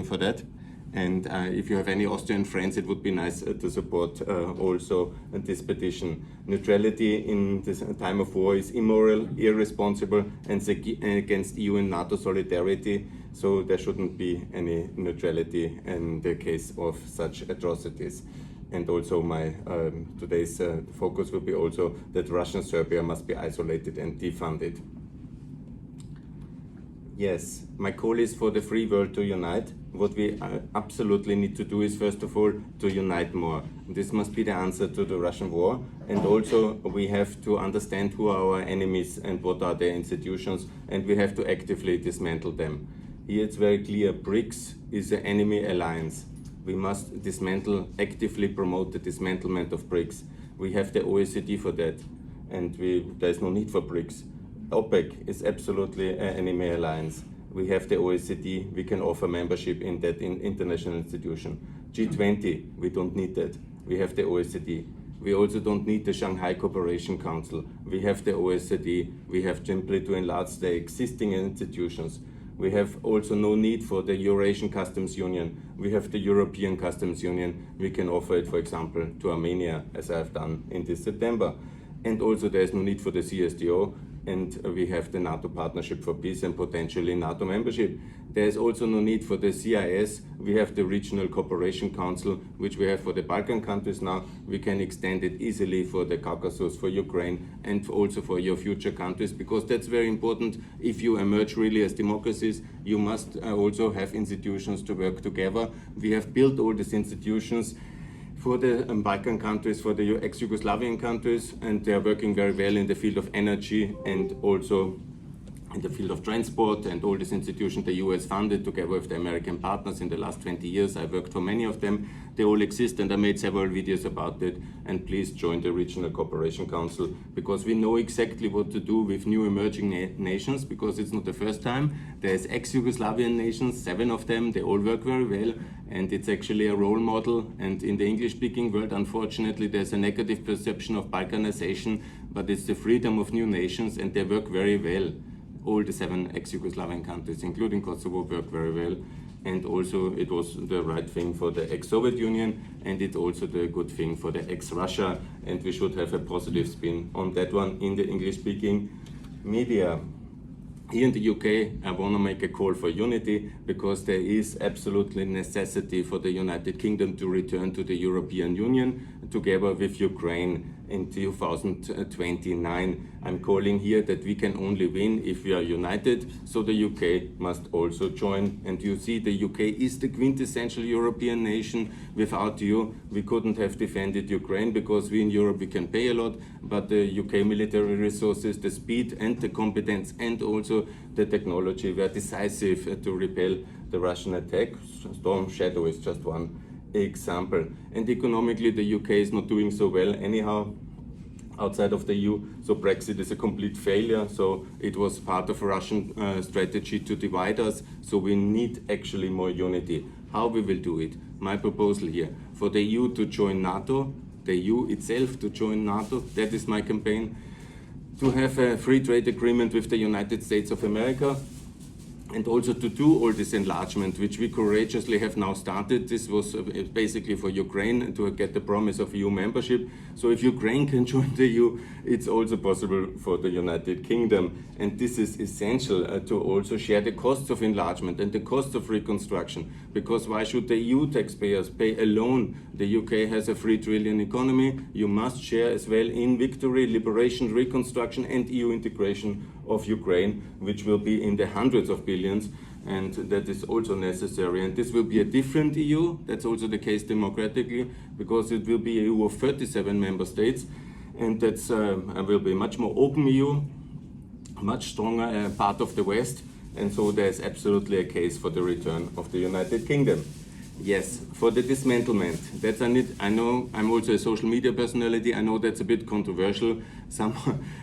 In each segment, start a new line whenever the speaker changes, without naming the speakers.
for that. And if you have any Austrian friends, it would be nice to support also this petition. Neutrality in this time of war is immoral, irresponsible, and against EU and NATO solidarity. So there shouldn't be any neutrality in the case of such atrocities. And also my today's focus will be also that Russian Serbia must be isolated and defunded. Yes, my call is for the free world to unite. What we absolutely need to do is, first of all, to unite more. This must be the answer to the Russian war. And also we have to understand who are our enemies and what are their institutions, and we have to actively dismantle them. Here it's very clear, BRICS is an enemy alliance. We must actively promote the dismantlement of BRICS. We have the OECD for that, and there's no need for BRICS. OPEC is absolutely an enemy alliance. We have the OECD, we can offer membership in that international institution. G20, we don't need that. We have the OECD. We also don't need the Shanghai Cooperation Council. We have the OECD. We have simply to enlarge the existing institutions. We have also no need for the Eurasian Customs Union. We have the European Customs Union. We can offer it, for example, to Armenia, as I have done in this September. And also there is no need for the CSTO. And we have the NATO Partnership for Peace and potentially NATO membership. There is also no need for the CIS. We have the Regional Cooperation Council, which we have for the Balkan countries now. We can extend it easily for the Caucasus, for Ukraine, and also for your future countries, because that's very important. If you emerge really as democracies, you must also have institutions to work together. We have built all these institutions for the Balkan countries, for the ex-Yugoslavian countries, and they are working very well in the field of energy and also in the field of transport, and all these institutions the US funded together with the American partners in the last 20 years. I worked for many of them. They all exist, and I made several videos about it. And please join the Regional Cooperation Council, because we know exactly what to do with new emerging nations, because it's not the first time. There's ex-Yugoslavian nations, 7 of them, they all work very well, and it's actually a role model. And in the English-speaking world, unfortunately, there's a negative perception of Balkanization, but it's the freedom of new nations, and they work very well. All the 7 ex-Yugoslavian countries, including Kosovo, work very well. And also it was the right thing for the ex-Soviet Union, and it's also the good thing for the ex-Russia, and we should have a positive spin on that one in the English-speaking media. Here in the UK, I want to make a call for unity, because there is absolutely necessity for the United Kingdom to return to the European Union together with Ukraine in 2029. I'm calling here that we can only win if we are united, so the UK must also join. And you see, the UK is the quintessential European nation. Without you, we couldn't have defended Ukraine, because we in Europe, we can pay a lot, but the UK military resources, the speed and the competence and also the technology were decisive to repel the Russian attack. Storm Shadow is just one example. And economically, the UK is not doing so well anyhow outside of the EU, so Brexit is a complete failure. So it was part of a Russian strategy to divide us, so we need actually more unity. How we will do it? My proposal here, for the EU to join NATO, the EU itself to join NATO, that is my campaign. To have a free trade agreement with the United States of America, and also to do all this enlargement, which we courageously have now started. This was basically for Ukraine to get the promise of EU membership. So if Ukraine can join the EU, it's also possible for the United Kingdom. And this is essential to also share the costs of enlargement and the costs of reconstruction. Because why should the EU taxpayers pay alone? The UK has a 3 trillion economy. You must share as well in victory, liberation, reconstruction, and EU integration of Ukraine, which will be in the hundreds of billions, and that is also necessary. And this will be a different EU. That's also the case democratically, because it will be an EU of 37 member states, and that's will be much more open EU, much stronger part of the West, and so there's absolutely a case for the return of the United Kingdom. Yes, for the dismantlement. That's I know I'm also a social media personality. I know that's a bit controversial. Some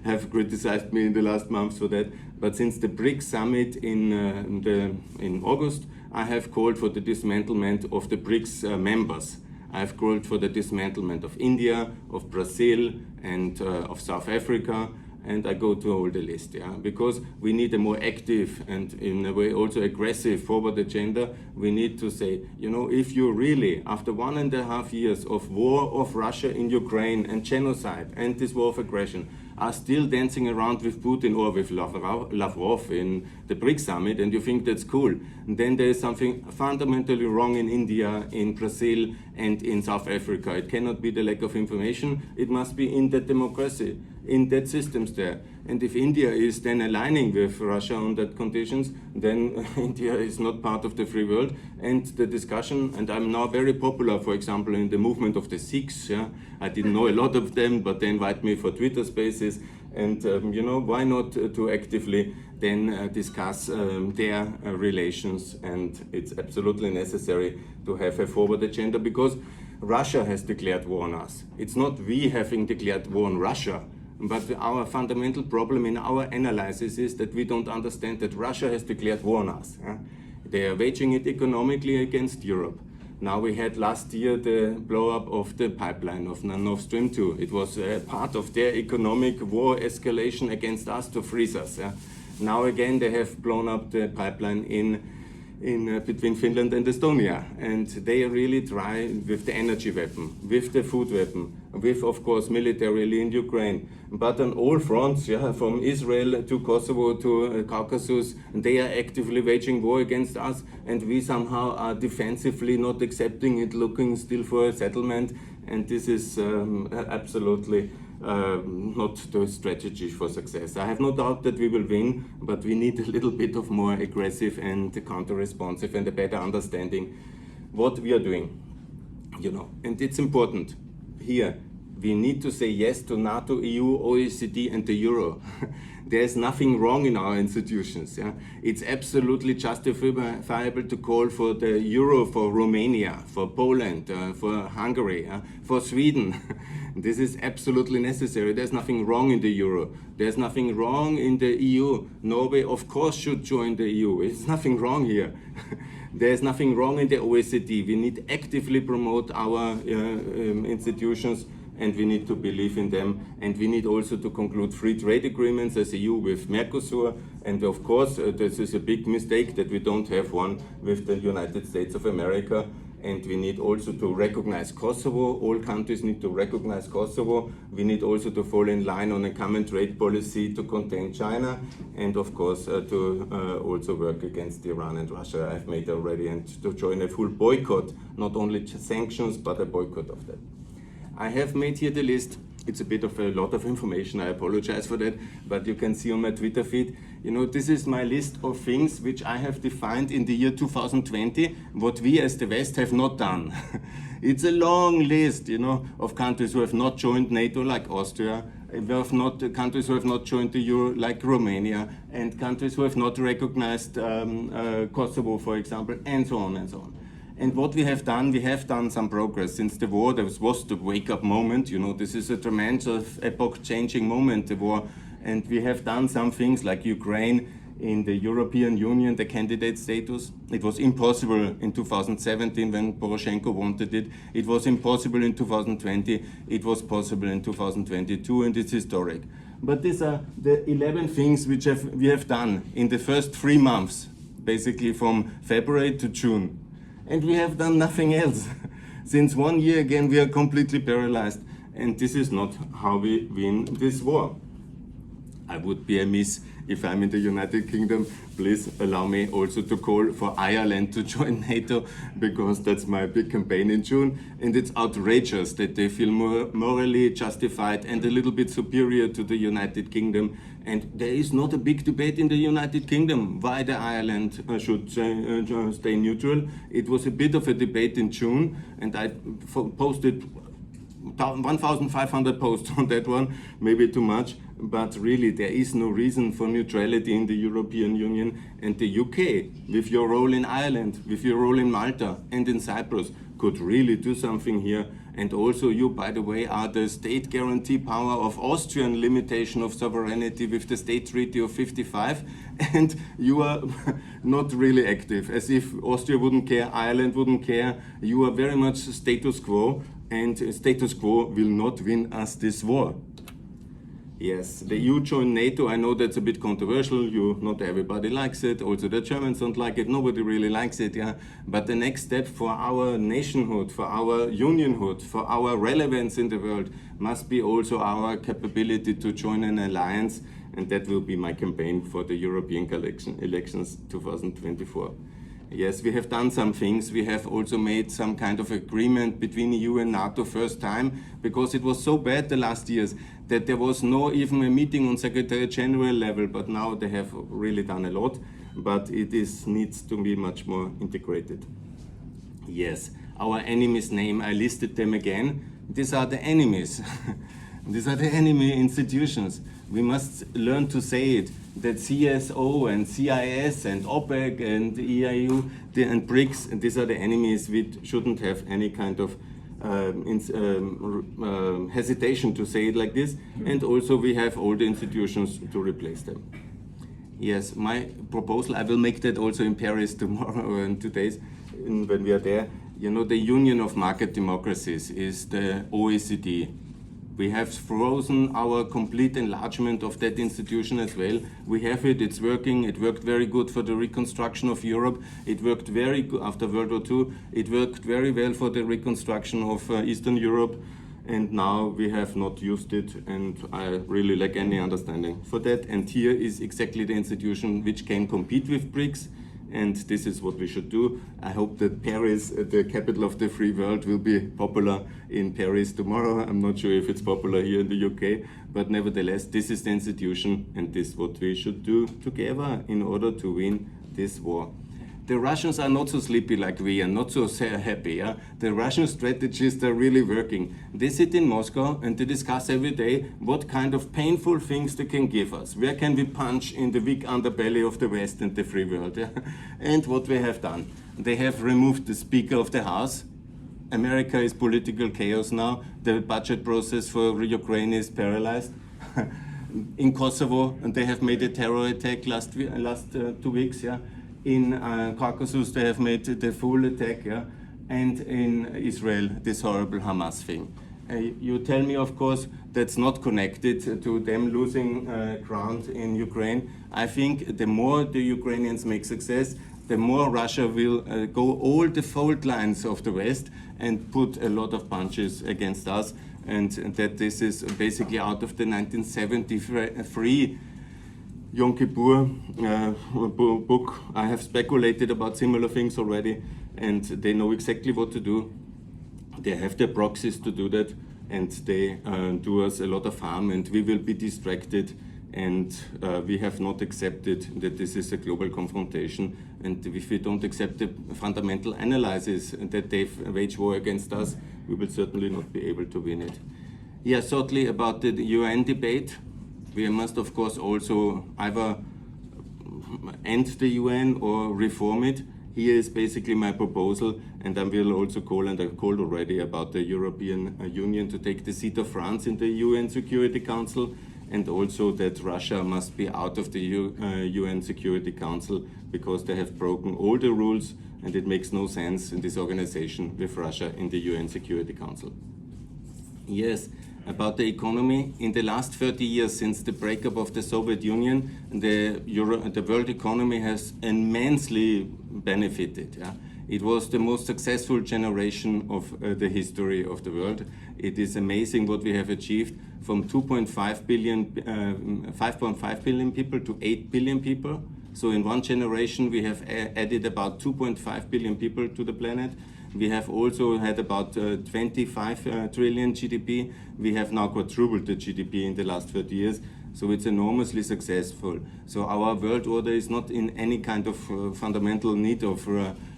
have criticized me in the last months for that. But since the BRICS summit in August, I have called for the dismantlement of the BRICS members. I have called for the dismantlement of India, of Brazil, and of South Africa. and I go to all the list, yeah, because we need a more active and in a way also aggressive forward agenda. We need to say, you know, if you really, after 1.5 years of war of Russia in Ukraine and genocide and this war of aggression, are still dancing around with Putin or with Lavrov in the BRICS summit, and you think that's cool, then there is something fundamentally wrong in India, in Brazil, and in South Africa. It cannot be the lack of information. It must be in that democracy, in that systems there. And if India is then aligning with Russia on that conditions, then India is not part of the free world. And the discussion, and I'm now very popular, for example, in the movement of the Sikhs. Yeah? I didn't know a lot of them, but they invite me for Twitter spaces. And you know, why not to actively then discuss their relations? And it's absolutely necessary to have a forward agenda, because Russia has declared war on us. It's not we having declared war on Russia. But our fundamental problem in our analysis is that we don't understand that Russia has declared war on us. Yeah? They are waging it economically against Europe. Now we had last year the blow-up of the pipeline of Nord Stream 2. It was part of their economic war escalation against us to freeze us. Yeah? Now again they have blown up the pipeline in between Finland and Estonia, and they really try with the energy weapon, with the food weapon, with of course militarily in Ukraine, but on all fronts, yeah, from Israel to Kosovo to Caucasus, they are actively waging war against us, and we somehow are defensively not accepting it, looking still for a settlement, and this is absolutely not the strategy for success. I have no doubt that we will win, but we need a little bit of more aggressive and counter-responsive and a better understanding what we are doing, you know. And it's important here. We need to say yes to NATO, EU, OECD, and the Euro. There's nothing wrong in our institutions. Yeah? It's absolutely justifiable to call for the Euro for Romania, for Poland, for Hungary, for Sweden. This is absolutely necessary. There's nothing wrong in the Euro. There's nothing wrong in the EU. Norway, of course, should join the EU. There's nothing wrong here. There's nothing wrong in the OECD. We need to actively promote our institutions, and we need to believe in them, and we need also to conclude free trade agreements as EU with Mercosur, and of course this is a big mistake that we don't have one with the United States of America, and we need also to recognize Kosovo. All countries need to recognize Kosovo. We need also to fall in line on a common trade policy to contain China, and of course to also work against Iran and Russia. I've made already, and to join a full boycott, not only sanctions, but a boycott of that. I have made here the list. It's a bit of a lot of information, I apologize for that, but you can see on my Twitter feed, you know, this is my list of things which I have defined in the year 2020, what we as the West have not done. It's a long list, you know, of countries who have not joined NATO, like Austria, countries who have not joined the Euro, like Romania, and countries who have not recognized Kosovo, for example, and so on and so on. And what we have done some progress since the war. There was the wake-up moment, you know, this is a tremendous epoch-changing moment, the war, and we have done some things like Ukraine in the European Union, the candidate status. It was impossible in 2017 when Poroshenko wanted it. It was impossible in 2020. It was possible in 2022, and it's historic. But these are the 11 things which we have done in the first 3 months, basically from February to June. And we have done nothing else. Since 1 year again, we are completely paralyzed. And this is not how we win this war. I would be amiss if I'm in the United Kingdom. Please allow me also to call for Ireland to join NATO, because that's my big campaign in June. And it's outrageous that they feel morally justified and a little bit superior to the United Kingdom. And there is not a big debate in the United Kingdom why the Ireland should stay neutral. It was a bit of a debate in June, and I posted 1,500 posts on that one, maybe too much, but really there is no reason for neutrality in the European Union, and the UK, with your role in Ireland, with your role in Malta and in Cyprus, could really do something here. And also you, by the way, are the state guarantee power of Austrian limitation of sovereignty with the State Treaty of 55, and you are not really active, as if Austria wouldn't care, Ireland wouldn't care. You are very much status quo, and status quo will not win us this war. Yes, the EU joined NATO. I know that's a bit controversial. Not everybody likes it. Also, the Germans don't like it. Nobody really likes it. Yeah. But the next step for our nationhood, for our unionhood, for our relevance in the world must be also our capability to join an alliance, and that will be my campaign for the European elections 2024. Yes, we have done some things. We have also made some kind of agreement between EU and NATO first time, because it was so bad the last years that there was no even a meeting on Secretary General level, but now they have really done a lot, but it needs to be much more integrated. Yes, our enemies' name, I listed them again. These are the enemies. These are the enemy institutions. We must learn to say it, that CSO and CIS and OPEC and EIU and BRICS, these are the enemies. We shouldn't have any kind of hesitation to say it like this. And also we have all the institutions to replace them. Yes, my proposal, I will make that also in Paris tomorrow or in 2 days when we are there. You know, the Union of Market Democracies is the OECD. We have frozen our complete enlargement of that institution as well. We have it, it's working, it worked very good for the reconstruction of Europe. It worked very good after World War II. It worked very well for the reconstruction of Eastern Europe. And now we have not used it, and I really lack any understanding for that. And here is exactly the institution which can compete with BRICS. And this is what we should do. I hope that Paris, the capital of the free world, will be popular in Paris tomorrow. I'm not sure if it's popular here in the UK, but nevertheless, this is the institution, and this is what we should do together in order to win this war. The Russians are not so sleepy like we and not so happy. Yeah? The Russian strategists are really working. They sit in Moscow and they discuss every day what kind of painful things they can give us. Where can we punch in the weak underbelly of the West and the free world? Yeah? And what we have done. They have removed the Speaker of the House. America is political chaos now. The budget process for Ukraine is paralyzed. In Kosovo, and they have made a terror attack last 2 weeks. Yeah? In Caucasus, they have made the full attack, yeah? And in Israel, this horrible Hamas thing. You tell me, of course, that's not connected to them losing ground in Ukraine. I think the more the Ukrainians make success, the more Russia will go all the fault lines of the West and put a lot of punches against us, and that this is basically out of the 1973 Yom Kippur book. I have speculated about similar things already, and they know exactly what to do. They have their proxies to do that, and they do us a lot of harm, and we will be distracted, and we have not accepted that this is a global confrontation, and if we don't accept the fundamental analysis that they wage war against us, we will certainly not be able to win it. Yeah, certainly about the UN debate. We must, of course, also either end the UN or reform it. Here is basically my proposal, and I will also call, and I've called already, about the European Union to take the seat of France in the UN Security Council, and also that Russia must be out of the UN Security Council because they have broken all the rules, and it makes no sense in this organization with Russia in the UN Security Council. Yes. About the economy, in the last 30 years since the breakup of the Soviet Union, the world economy has immensely benefited. Yeah? It was the most successful generation of the history of the world. It is amazing what we have achieved, from 5.5 billion people to 8 billion people. So in one generation we have added about 2.5 billion people to the planet. We have also had about 25 trillion GDP. We have now quadrupled the GDP in the last 30 years. So it's enormously successful. So our world order is not in any kind of fundamental need of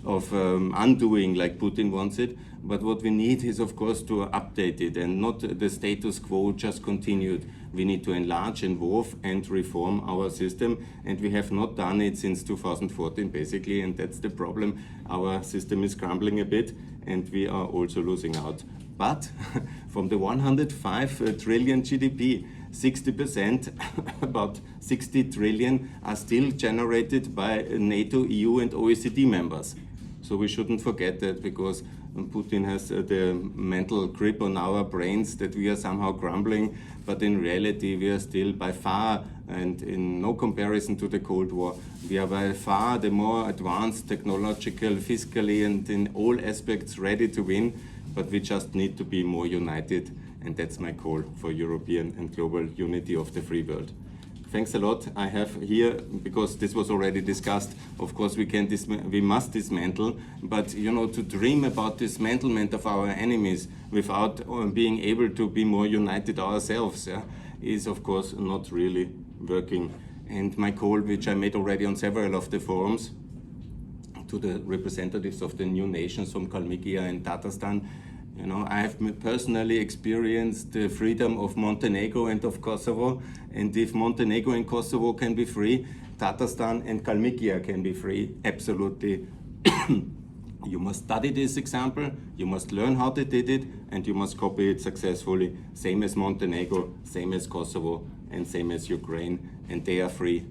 undoing like Putin wants it. But what we need is, of course, to update it and not the status quo just continued. We need to enlarge, involve, and reform our system. And we have not done it since 2014, basically. And that's the problem. Our system is crumbling a bit, and we are also losing out. But from the 105 trillion GDP, 60%, about 60 trillion, are still generated by NATO, EU, and OECD members. So we shouldn't forget that, because Putin has the mental grip on our brains that we are somehow crumbling, but in reality we are still by far, and in no comparison to the Cold War, we are by far the more advanced technological, fiscally, and in all aspects ready to win, but we just need to be more united, and that's my call for European and global unity of the free world. Thanks a lot. I have here, because this was already discussed, of course we must dismantle, but you know, to dream about dismantlement of our enemies without being able to be more united ourselves, is of course not really working. And my call, which I made already on several of the forums, to the representatives of the new nations from Kalmykia and Tatarstan, you know, I have personally experienced the freedom of Montenegro and of Kosovo, and if Montenegro and Kosovo can be free, Tatarstan and Kalmykia can be free, absolutely. You must study this example, you must learn how they did it, and you must copy it successfully, same as Montenegro, same as Kosovo, and same as Ukraine, and they are free.